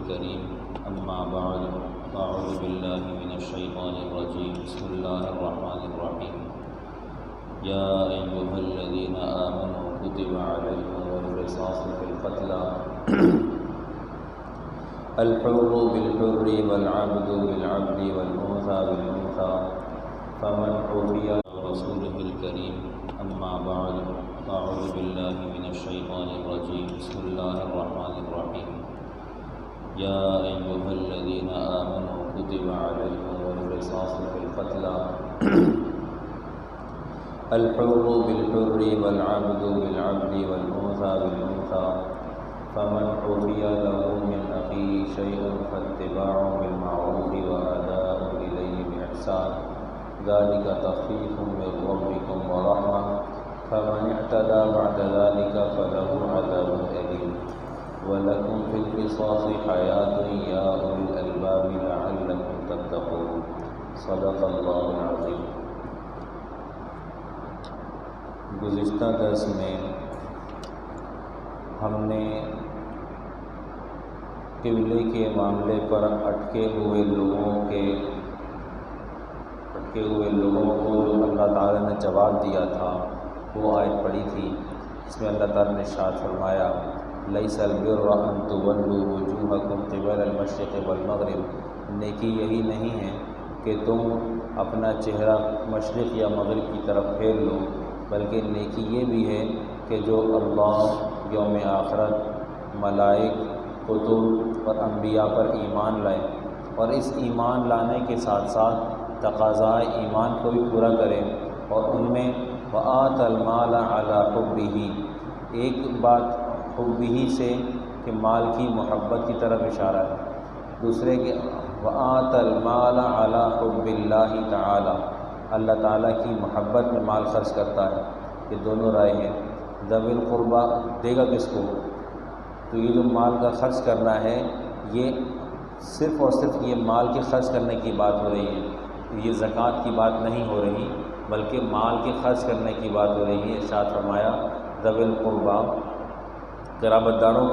الكريم أما بعد أعوذ بالله من الشيطان الرجيم بسم الله الرحمن الرحيم يا أيها الذين آمنوا كتب عليكم القصاص في القتلى الحر بالحر والعبد بالعبد والأنثى بالأنثى فمن عفي رسوله الكريم أما بعد أعوذ بالله من الشيطان الرجيم بسم الله الرحمن الرحيم يا أيها الذين آمنوا كتب عليكم القصاص في القتلى الحر بالحر والعبد بالعبد والأنثى بالأنثى فمن عفي له من أخيه شيء فاتباع بالمعروف وأداء إليه بإحسان ذلك تخفيف من ربكم ورحمة فمن اعتدى بعد ذلك فله عذاب أليم ولكم في القصاص حياة يا أولي الألباب لعلكم تتقون صدق اللہ العظیم۔ گزشتہ درس میں ہم نے قبلے کے معاملے پر اٹکے ہوئے لوگوں کو جو اللہ تعالیٰ نے جواب دیا تھا وہ آیت پڑھی تھی، اس میں اللہ تعالیٰ نے ارشاد فرمایا لیس البر ان تولوا وجوہکم قبل المشرق والمغرب، نیکی یہی نہیں ہے کہ تم اپنا چہرہ مشرق یا مغرب کی طرف پھیر لو، بلکہ نیکی یہ بھی ہے کہ جو اللہ، یوم آخرت، ملائک، کتب اور انبیاء پر ایمان لائے اور اس ایمان لانے کے ساتھ ساتھ تقاضائے ایمان کو بھی پورا کریں، اور ان میں وآت المال علی حبہ، ایک بات حبہ سے کہ مال کی محبت کی طرف اشارہ ہے، دوسرے کہ وآت المال علی حب اللہ تعالی، اللہ تعالیٰ کی محبت میں مال خرچ کرتا ہے۔ یہ دونوں رائے ہیں۔ ذوی القربہ دے گا کس کو؟ تو یہ جو مال کا خرچ کرنا ہے یہ صرف اور صرف یہ مال کے خرچ کرنے کی بات ہو رہی ہے، یہ زکوٰۃ کی بات نہیں ہو رہی، بلکہ مال کے خرچ کرنے کی بات ہو رہی ہے۔ ارشاد فرمایا ذوی القربہ، قرابت داروں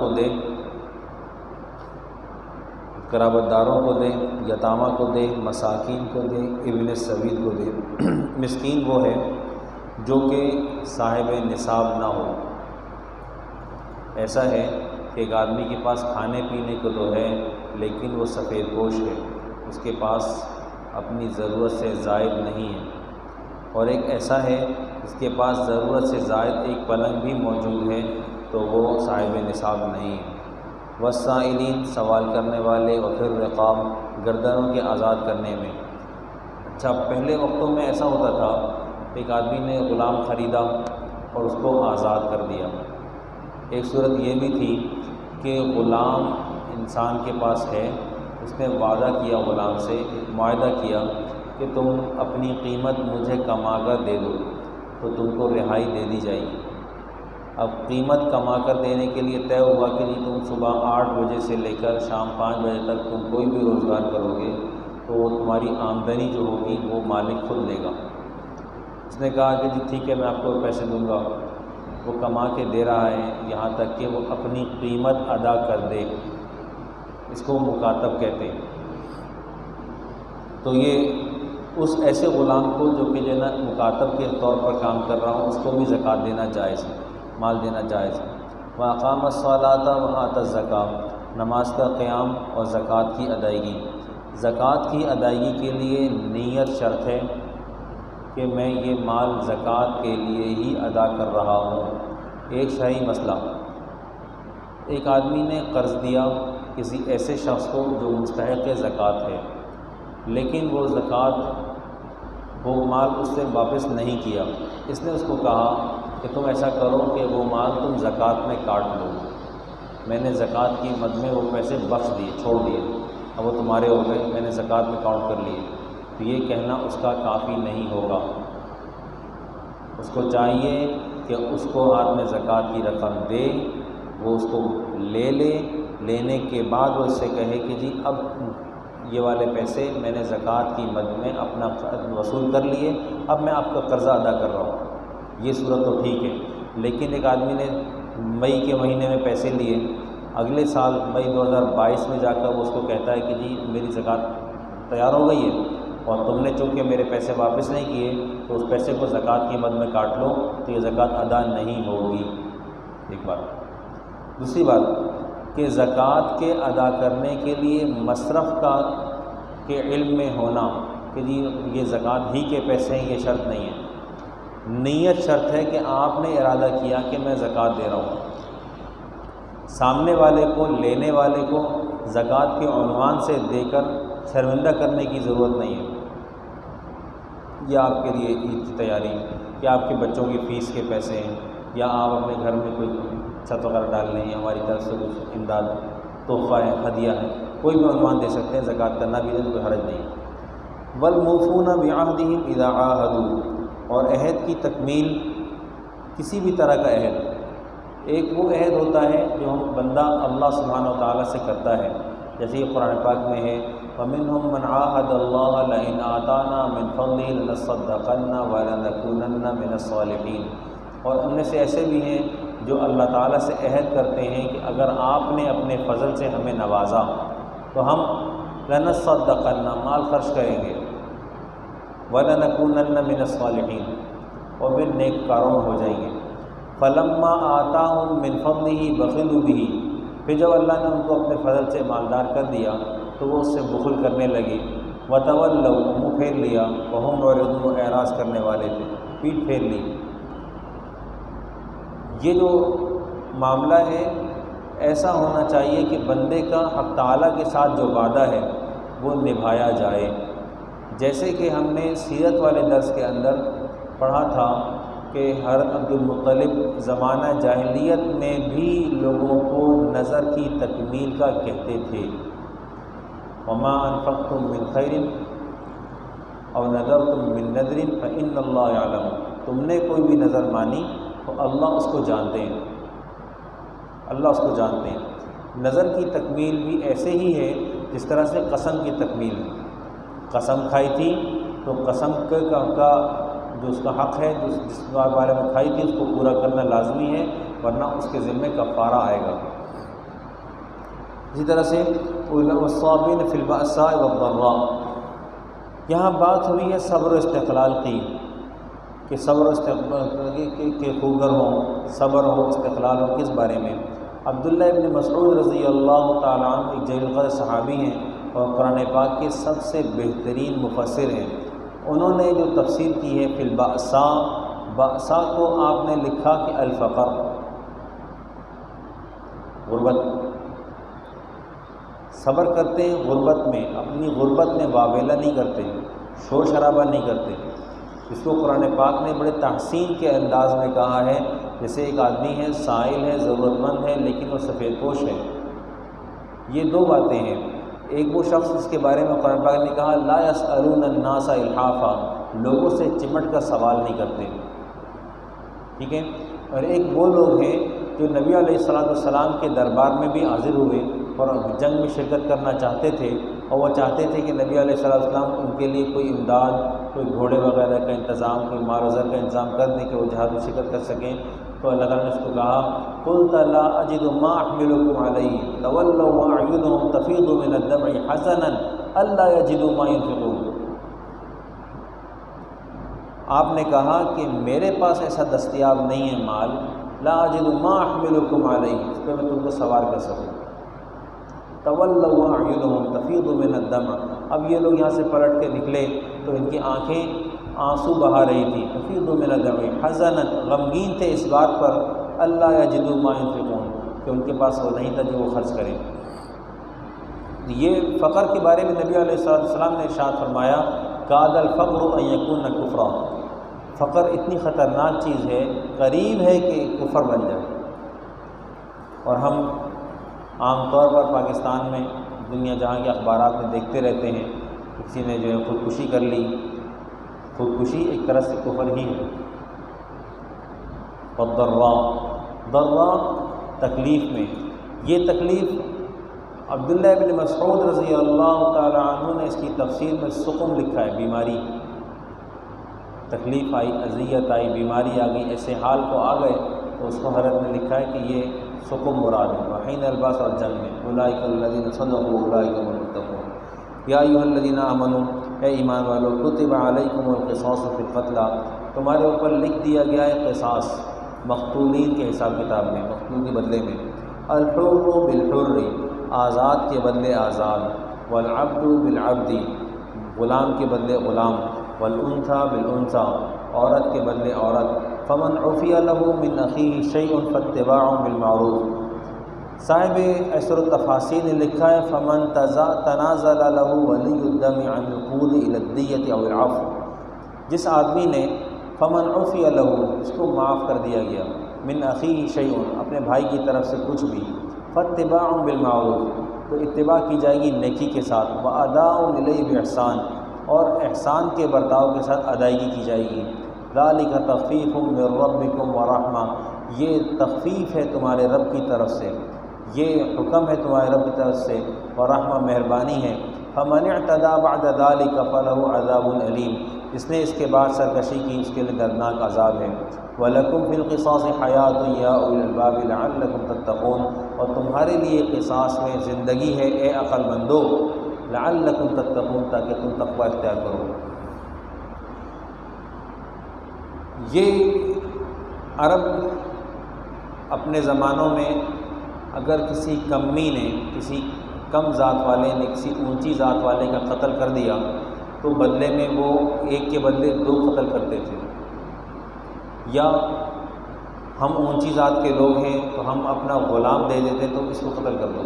کو دے، یتامہ کو دے، مساکین کو دے، ابن السبیل کو دے۔ مسکین وہ ہے جو کہ صاحب نصاب نہ ہو۔ ایسا ہے کہ ایک آدمی کے پاس کھانے پینے کو تو ہے لیکن وہ سفید پوش ہے، اس کے پاس اپنی ضرورت سے زائد نہیں ہے، اور ایک ایسا ہے جس کے پاس ضرورت سے زائد ایک پلنگ بھی موجود ہے تو وہ صاحب نصاب نہیں ہے۔ والسائلین، سوال کرنے والے، اور پھر رقاب، گردنوں کے آزاد کرنے میں۔ اچھا، پہلے وقتوں میں ایسا ہوتا تھا، ایک آدمی نے غلام خریدا اور اس کو آزاد کر دیا۔ ایک صورت یہ بھی تھی کہ غلام انسان کے پاس ہے، اس نے وعدہ کیا غلام سے، معاہدہ کیا کہ تم اپنی قیمت مجھے کما کر دے دو تو تم کو رہائی دے دی جائے گی۔ اب قیمت کما کر دینے کے لیے طے ہوا کہ نہیں، تم صبح 8 بجے سے لے کر شام 5 بجے تک تم کوئی بھی روزگار کرو گے تو وہ تمہاری آمدنی جو ہوگی وہ مالک خود لے گا۔ اس نے کہا کہ جی ٹھیک ہے، میں آپ کو پیسے دوں گا۔ وہ کما کے دے رہا ہے یہاں تک کہ وہ اپنی قیمت ادا کر دے، اس کو مکاتب کہتے ہیں۔ تو یہ اس ایسے غلام کو جو کہ جو نا مکاتب کے طور پر کام کر رہا ہوں، اس کو بھی زکوٰۃ دینا جائز ہے، مال دینا جائز ہے۔ وَأَقَامَ الصَّلَاةَ وَآتَى الزَّكَاةَ، نماز کا قیام اور زکوٰۃ کی ادائیگی۔ زکوٰۃ کی ادائیگی کے لیے نیت شرط ہے کہ میں یہ مال زکوٰۃ کے لیے ہی ادا کر رہا ہوں۔ ایک شرعی مسئلہ، ایک آدمی نے قرض دیا کسی ایسے شخص کو جو مستحق زکوٰۃ ہے، لیکن وہ زکوٰۃ وہ مال اس سے واپس نہیں کیا۔ اس نے اس کو کہا کہ تم ایسا کرو کہ وہ مال تم زکوٰۃ میں کاٹ لو، میں نے زکوٰۃ کی مد میں وہ پیسے بخش دیے، چھوڑ دیے، اب وہ تمہارے ہو گئے، میں نے زکوٰۃ میں کاؤنٹ کر لیے۔ تو یہ کہنا اس کا کافی نہیں ہوگا، اس کو چاہیے کہ اس کو ہاتھ میں زکوٰۃ کی رقم دے، وہ اس کو لے لے، لینے کے بعد وہ اس سے کہے کہ جی اب یہ والے پیسے میں نے زکوٰۃ کی مد میں اپنا وصول کر لیے، اب میں آپ کا قرضہ ادا کر رہا ہوں۔ یہ صورت تو ٹھیک ہے، لیکن ایک آدمی نے مئی کے مہینے میں پیسے لیے اگلے سال مئی 2022 میں جا کر وہ اس کو کہتا ہے کہ جی میری زکوٰۃ تیار ہو گئی ہے اور تم نے چونکہ میرے پیسے واپس نہیں کیے تو اس پیسے کو زکوٰۃ کی مد میں کاٹ لو، تو یہ زکوٰۃ ادا نہیں ہوگی۔ ایک بات۔ دوسری بات کہ زکوٰۃ کے ادا کرنے کے لیے مصرف کے علم میں ہونا کہ جی یہ زکوٰۃ ہی کے پیسے ہیں، یہ شرط نہیں ہے۔ نیت شرط ہے کہ آپ نے ارادہ کیا کہ میں زکوٰۃ دے رہا ہوں۔ سامنے والے کو، لینے والے کو زکوٰۃ کے عنوان سے دے کر شرمندہ کرنے کی ضرورت نہیں ہے۔ یا آپ کے لیے عید کی تیاری، یا آپ کے بچوں کی فیس کے پیسے ہیں، یا آپ اپنے گھر میں کوئی چھت وغیرہ ڈال لیں، یا ہماری طرف سے کچھ امداد، تحفہ ہے، ہدیہ ہے، کوئی بھی عنوان دے سکتے ہیں، زکوٰۃ کرنا بھی ہے، کوئی حرج نہیں۔ والموفون بعہدہم اذا عاہدوا، اور عہد کی تکمیل، کسی بھی طرح کا عہد، ایک وہ عہد ہوتا ہے جو ہم بندہ اللہ سبحانہ و تعالیٰ سے کرتا ہے، جیسے یہ قرآن پاک میں ہے وَمِنْهُمْ مَنْ عَاهَدَ اللَّهَ لَئِنْ آتَانَا مِنْ فَضْلِهِ لَنَصَّدَّقَنَّ وَلَنَكُونَنَّ مِنَ الصَّالِحِينَ، اور ان میں سے ایسے بھی ہیں جو اللہ تعالیٰ سے عہد کرتے ہیں کہ اگر آپ نے اپنے فضل سے ہمیں نوازا تو ہم لَنَصَّدَّقَنَّ مال خرچ کریں گے، وَلَنَكُونَنَّ مِنَ الصَّالِحِينَ اور پھر نیک کاروں ہو جائیں گے۔ فَلَمَّا آتَاهُم مِّن فَضْلِهِ بَخِلُوا بِهِ، پھر جب اللہ نے ان کو اپنے فضل سے مالدار کر دیا تو وہ اس سے بخل کرنے لگے۔ وَتَوَلَّوْا، منہ پھیر لیا، وَهُمْ مُعْرِضُونَ، اعراض کرنے والے تھے، پیٹھ پھیر لی۔ یہ جو معاملہ ہے ایسا ہونا چاہیے کہ بندے کا حق تعالیٰ کے ساتھ جو وعدہ ہے وہ نبھایا جائے، جیسے کہ ہم نے سیرت والے درس کے اندر پڑھا تھا کہ حضرت عبد المطلب زمانہ جاہلیت میں بھی لوگوں کو نظر کی تکمیل کا کہتے تھے۔ وَمَا أَنفَقْتُم مِّن خَيْرٍ أَوْ نَذَرْتُم مِّن نَذْرٍ فَإِنَّ اللَّهَ يَعْلَمُ، تم نے کوئی بھی نظر مانی تو اللہ اس کو جانتے ہیں، اللہ اس کو جانتے ہیں۔ نظر کی تکمیل بھی ایسے ہی ہے جس طرح سے قسم کی تکمیل ہے۔ قسم کھائی تھی تو قسم کا جو اس کا حق ہے، جس کے بارے میں کھائی تھی، اس کو پورا کرنا لازمی ہے، ورنہ اس کے ذمے کفارہ آئے گا۔ اسی طرح سے والصابرین فی البأساء والضراء، یہاں بات ہوئی ہے صبر و استقلال کی، کہ صبر و استقلال کے خوگر ہوں، صبر ہو، استقلال ہو۔ کس بارے میں؟ عبداللہ ابن مسعود رضی اللہ تعالیٰ عنہ ایک جلیل القدر صحابی ہیں اور قرآن پاک کے سب سے بہترین مفسر ہیں۔ انہوں نے جو تفسیر کی ہے فی البأساء، بأساء کو آپ نے لکھا کہ الفقر، غربت۔ صبر کرتے ہیں غربت میں، اپنی غربت میں واویلا نہیں کرتے، شور شرابہ نہیں کرتے۔ اس کو قرآن پاک نے بڑے تحسین کے انداز میں کہا ہے، جیسے ایک آدمی ہے، سائل ہے، ضرورت مند ہے، لیکن وہ سفید پوش ہے۔ یہ دو باتیں ہیں، ایک وہ شخص جس کے بارے میں قرآن پاک نے کہا لا يسألون الناس الحافا، لوگوں سے چمٹ کر سوال نہیں کرتے، ٹھیک ہے۔ اور ایک وہ لوگ ہیں جو نبی علیہ السلام کے دربار میں بھی حاضر ہوئے اور جنگ میں شرکت کرنا چاہتے تھے، اور وہ چاہتے تھے کہ نبی علیہ السلام ان کے لیے کوئی امداد، کوئی گھوڑے وغیرہ کا انتظام، کوئی مال و زر کا انتظام کر دیں کہ وہ جہاد میں شرکت کر سکیں۔ تو اللہ تعالیٰ نے اس کو کہا قُلْتَ لَا أَجِدُ مَا أَحْمِلُكُمْ عَلَيْهِ تَوَلَّوْا وَأَعْيُنُهُمْ تَفِيضُ مِنَ الدَّمْعِ حَزَنًا أَلَّا يَجِدُوا مَا يُنْفِقُونَ، آپ نے کہا کہ میرے پاس ایسا دستیاب نہیں ہے مال، لا أَجِدُ مَا أَحْمِلُكُمْ عَلَيْهِ، اس پہ میں تم کو سوار کر سکوں۔ تَوَلَّوْا وَأَعْيُنُهُمْ تَفِيضُ مِنَ الدَّمْعِ، اب یہ لوگ یہاں سے پلٹ کے نکلے تو ان کی آنکھیں آنسو بہا رہی تھی، تفیض من الدمع حزنا، غمگین تھے اس بات پر اللہ یجدوا ما ينفقون، کہ ان کے پاس وہ نہیں تھا جو وہ خرچ کریں۔ یہ فقر کے بارے میں نبی علیہ السلام نے ارشاد فرمایا کاد الفقر ان یکون کفرا، فقر اتنی خطرناک چیز ہے، قریب ہے کہ کفر بن جائے۔ اور ہم عام طور پر پاکستان میں، دنیا جہاں کے اخبارات میں دیکھتے رہتے ہیں، کسی نے جو ہے خودکشی کر لی۔ خودکشی ایک طرح سے کفر ہی ہے۔ ضراء تکلیف میں، یہ تکلیف عبداللہ ابن مسعود رضی اللہ تعالی عنہ نے اس کی تفسیر میں سقم لکھا ہے، بیماری، تکلیف آئی، اذیت آئی، بیماری آ گئی، ایسے حال کو آ گئے تو اس کو حضرت نے لکھا ہے کہ یہ سقم مراد ہے، حین الباس اور جنگ میں، اولئک الذین صدقوا اولئک هم المتقون۔ یا ایھا الذین آمنوا، اے ایمان والو، کتب علیکم القصاص فی القتلی، تمہارے اوپر لکھ دیا گیا ہے قصاص مقتولین کے حساب کتاب میں، مقتول کے بدلے میں، الحر بالحر، آزاد کے بدلے آزاد، والعبد بالعبد، غلام کے بدلے غلام، والانثى بالانثى، عورت کے بدلے عورت۔ فمن عفی له من اخیہ شیء فاتباع بالمعروف، صاحب ایسر التفاصیل نے لکھا ہے فمن تنازل له ولی الدم عن القود الى الدیۃ او العفو، جس آدمی نے فمن عفی له، اس کو معاف کر دیا گیا، من اخیہ شیء، اپنے بھائی کی طرف سے کچھ بھی، فاتباع بالمعروف، تو اتباع کی جائے گی نیکی کے ساتھ، واداء الیہ باحسان، اور احسان کے برتاؤ کے ساتھ ادائیگی کی جائے گی۔ ذالک تخفیف من ربکم ورحمہ، یہ تخفیف ہے تمہارے رب کی طرف سے، یہ حکم ہے تمہارے رب کی طرف سے، ورحمہ مہربانی ہے۔ فمن اعتدی بعد ذالک فلہ عذاب علیم، جس نے اس کے بعد سرکشی کی اس کے لیے دردناک عذاب ہے۔ وَلَكُمْ فِي الْقِصَاصِ حَيَاةٌ يَا أُولِي الْأَلْبَابِ لَعَلَّكُمْ تَتَّقُونَ، اور تمہارے لیے قصاص میں زندگی ہے اے عقل مندو، لَعَلَّكُمْ تَتَّقُونَ، تاکہ تم تقوی اختیار کرو۔ یہ عرب اپنے زمانوں میں اگر کسی کمی نے، کسی کم ذات والے نے کسی اونچی ذات والے کا قتل کر دیا تو بدلے میں وہ ایک کے بدلے دو قتل کرتے تھے، یا ہم اونچی ذات کے لوگ ہیں تو ہم اپنا غلام دے دیتے تو اس کو قتل کر دو،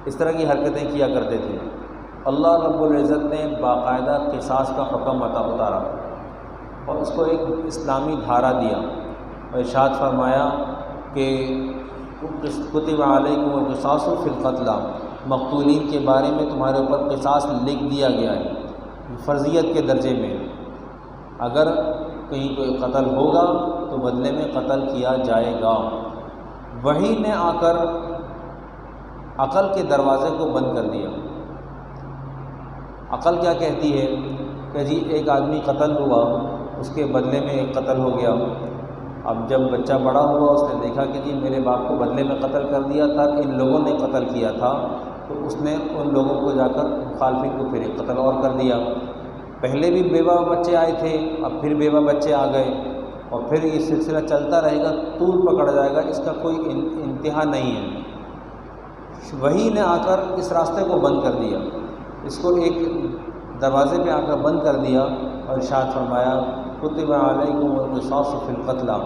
اس طرح کی حرکتیں کیا کرتے تھے۔ اللہ رب العزت نے باقاعدہ قصاص کا حکم اتارا اور اس کو ایک اسلامی دھارا دیا اور ارشاد فرمایا کہ کتب علیکم القصاص فی القتلی، مقتولین کے بارے میں تمہارے اوپر قصاص لکھ دیا گیا ہے فرضیت کے درجے میں، اگر کہیں کوئی قتل ہوگا تو بدلے میں قتل کیا جائے گا۔ وحی نے آ کر عقل کے دروازے کو بند کر دیا۔ عقل کیا کہتی ہے کہ جی ایک آدمی قتل ہوا، اس کے بدلے میں ایک قتل ہو گیا، اب جب بچہ بڑا ہوا اس نے دیکھا کہ جی میرے باپ کو بدلے میں قتل کر دیا تھا، ان لوگوں نے قتل کیا تھا، تو اس نے ان لوگوں کو جا کر مخالفین کو پھر ایک قتل اور کر دیا۔ پہلے بھی بیوہ بچے آئے تھے، اب پھر بیوہ بچے آ گئے، اور پھر یہ سلسلہ چلتا رہے گا، طول پکڑ جائے گا، اس کا کوئی انتہا نہیں ہے۔ وحی نے آ کر اس راستے کو بند کر دیا، اس کو ایک دروازے پہ آ کر بند کر دیا اور ارشاد فرمایا کتب علیکم القصاص فی القتلی۔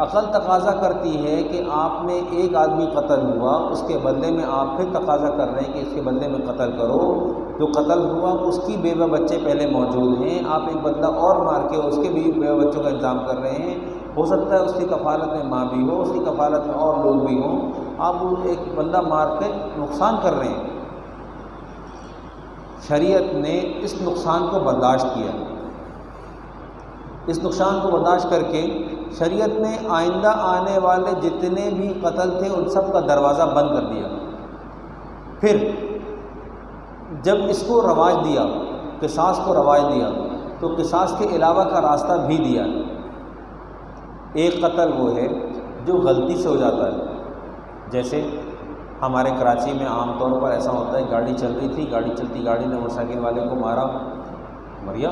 عقل تقاضا کرتی ہے کہ آپ نے ایک آدمی قتل ہوا، اس کے بدلے میں آپ پھر تقاضا کر رہے ہیں کہ اس کے بدلے میں قتل کرو، جو قتل ہوا اس کی بیوہ بچے پہلے موجود ہیں، آپ ایک بدلہ اور مار کے اس کے بھی بیوہ بچوں کا انتظام کر رہے ہیں، ہو سکتا ہے اس کی کفالت میں ماں بھی ہو، اس کی کفالت میں اور لوگ بھی ہوں، آپ ایک بندہ مار کے نقصان کر رہے ہیں۔ شریعت نے اس نقصان کو برداشت کیا، اس نقصان کو برداشت کر کے شریعت نے آئندہ آنے والے جتنے بھی قتل تھے ان سب کا دروازہ بند کر دیا۔ پھر جب اس کو رواج دیا، قصاص کو رواج دیا، تو قصاص کے علاوہ کا راستہ بھی دیا۔ ایک قتل وہ ہے جو غلطی سے ہو جاتا ہے، جیسے ہمارے کراچی میں عام طور پر ایسا ہوتا ہے، گاڑی چل رہی تھی، گاڑی چلتی گاڑی نے موٹر سائیکل والے کو مارا، مریا۔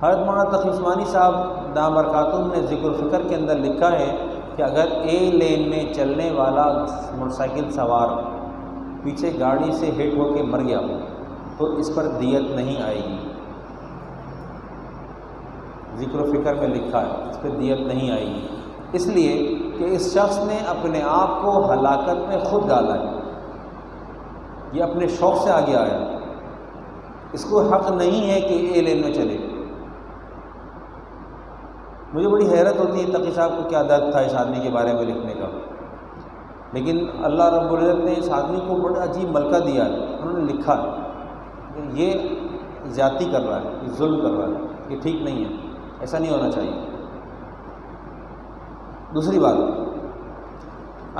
حضرت مولانا تقی عثمانی صاحب دام برکاتہم نے ذکر الفکر کے اندر لکھا ہے کہ اگر اے لین میں چلنے والا موٹر سائیکل سوار پیچھے گاڑی سے ہٹ ہو کے مر گیا تو اس پر دیت نہیں آئے گی، ذکر الفکر میں لکھا ہے اس پہ دیت نہیں آئے گی، اس لیے کہ اس شخص نے اپنے آپ کو ہلاکت میں خود ڈالا ہے، یہ اپنے شوق سے آگے آیا، اس کو حق نہیں ہے کہ اے لین میں چلے۔ مجھے بڑی حیرت ہوتی ہے تقی صاحب کو کیا درد تھا اس آدمی کے بارے میں لکھنے کا، لیکن اللہ رب العزت نے اس آدمی کو بڑا عجیب ملکہ دیا ہے، انہوں نے لکھا کہ یہ زیادتی کر رہا ہے، یہ ظلم کر رہا ہے، یہ ٹھیک نہیں ہے، ایسا نہیں ہونا چاہیے۔ دوسری بات،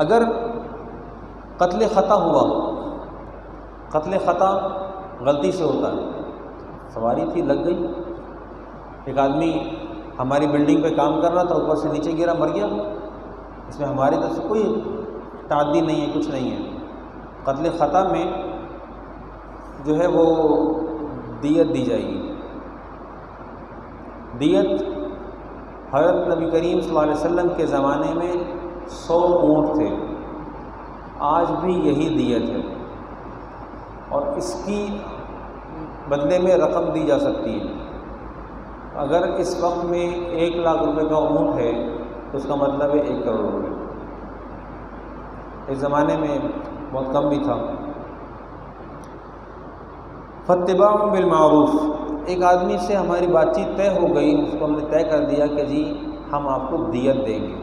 اگر قتل خطا ہوا، قتل خطا غلطی سے ہوتا ہے، سواری تھی لگ گئی، ایک آدمی ہماری بلڈنگ پہ کام کر رہا تھا، اوپر سے نیچے گرا مر گیا، اس میں ہماری طرف سے کوئی تعدی نہیں ہے، کچھ نہیں ہے۔ قتل خطا میں جو ہے وہ دیت دی جائے گی۔ دیت حضرت نبی کریم صلی اللہ علیہ وسلم کے زمانے میں 100 اونٹ تھے، آج بھی یہی دیت ہے، اور اس کی بدلے میں رقم دی جا سکتی ہے۔ اگر اس وقت میں 1 لاکھ روپے کا اونٹ ہے تو اس کا مطلب ہے 1 کروڑ روپے۔ اس زمانے میں بہت کم بھی تھا۔ فاتباع بالمعروف، ایک آدمی سے ہماری بات چیت طے ہو گئی، اس کو ہم نے طے کر دیا کہ جی ہم آپ کو دیت دیں گے۔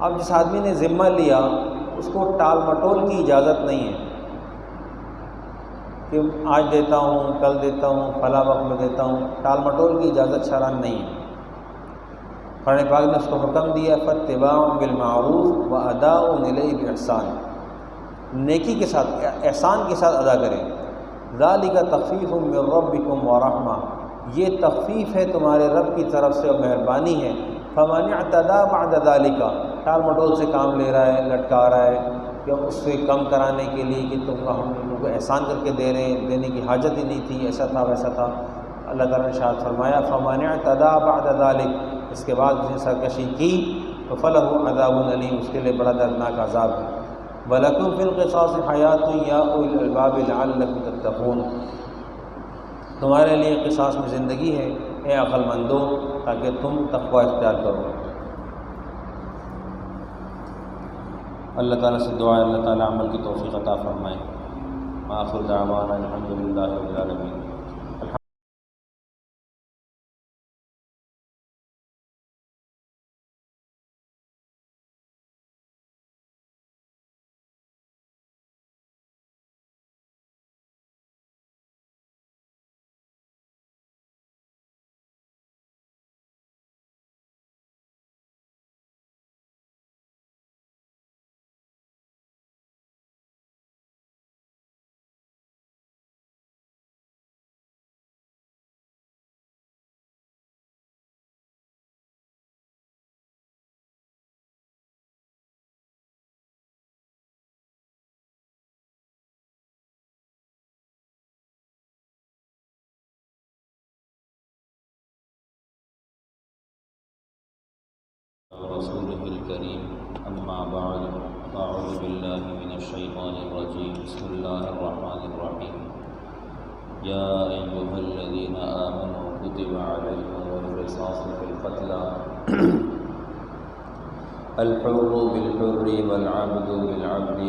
اب جس آدمی نے ذمہ لیا اس کو ٹال مٹول کی اجازت نہیں ہے کہ آج دیتا ہوں، کل دیتا ہوں، فلاں وقت میں دیتا ہوں، ٹال مٹول کی اجازت شرعاً نہیں ہے۔ قرآن پاک نے اس کو حکم دیا فاتباع بالمعروف واداء الیہ باحسان، نیکی کے ساتھ، احسان کے ساتھ ادا کریں۔ ذالک تخفیف من ربکم ورحمہ، یہ تخفیف ہے تمہارے رب کی طرف سے اور مہربانی ہے۔ فمن اعتدی بعد ذالک، ٹال مٹول سے کام لے رہا ہے، لٹکا رہا ہے، یا اس سے کم کرانے کے لیے کہ تم کو ہم لوگوں کو احسان کر کے دے رہے ہیں، دینے کی حاجت ہی نہیں تھی، ایسا تھا ویسا تھا۔ اللہ تعالیٰ نے ارشاد فرمایا فمن اعتدی بعد ذالک، اس کے بعد اس نے سرکشی کی تو فلہ عذاب علیم، اس کے لیے بڑا دردناک عذاب ہے۔ وَلَكُمْ فِي الْقِصَاصِ حَيَاةٌ يَا أُولِي الْأَلْبَابِ لَعَلَّكُمْ تَتَّقُونَ، تمہارے لیے قصاص میں زندگی ہے اے عقل مندو، تاکہ تم تقوی اختیار کرو۔ اللہ تعالیٰ سے دعا ہے اللہ تعالیٰ عمل کی توفیق عطا فرمائے۔ آخر دعوانا الحمدللہ رب العالمین۔ رسوله الكريم، أما بعد، أعوذ بالله من الشيطان الرجيم، بسم الله الرحمن الرحيم، يا أيها الذين آمنوا كتب عليكم القصاص في القتلى، الحر بالحر والعبد بالعبد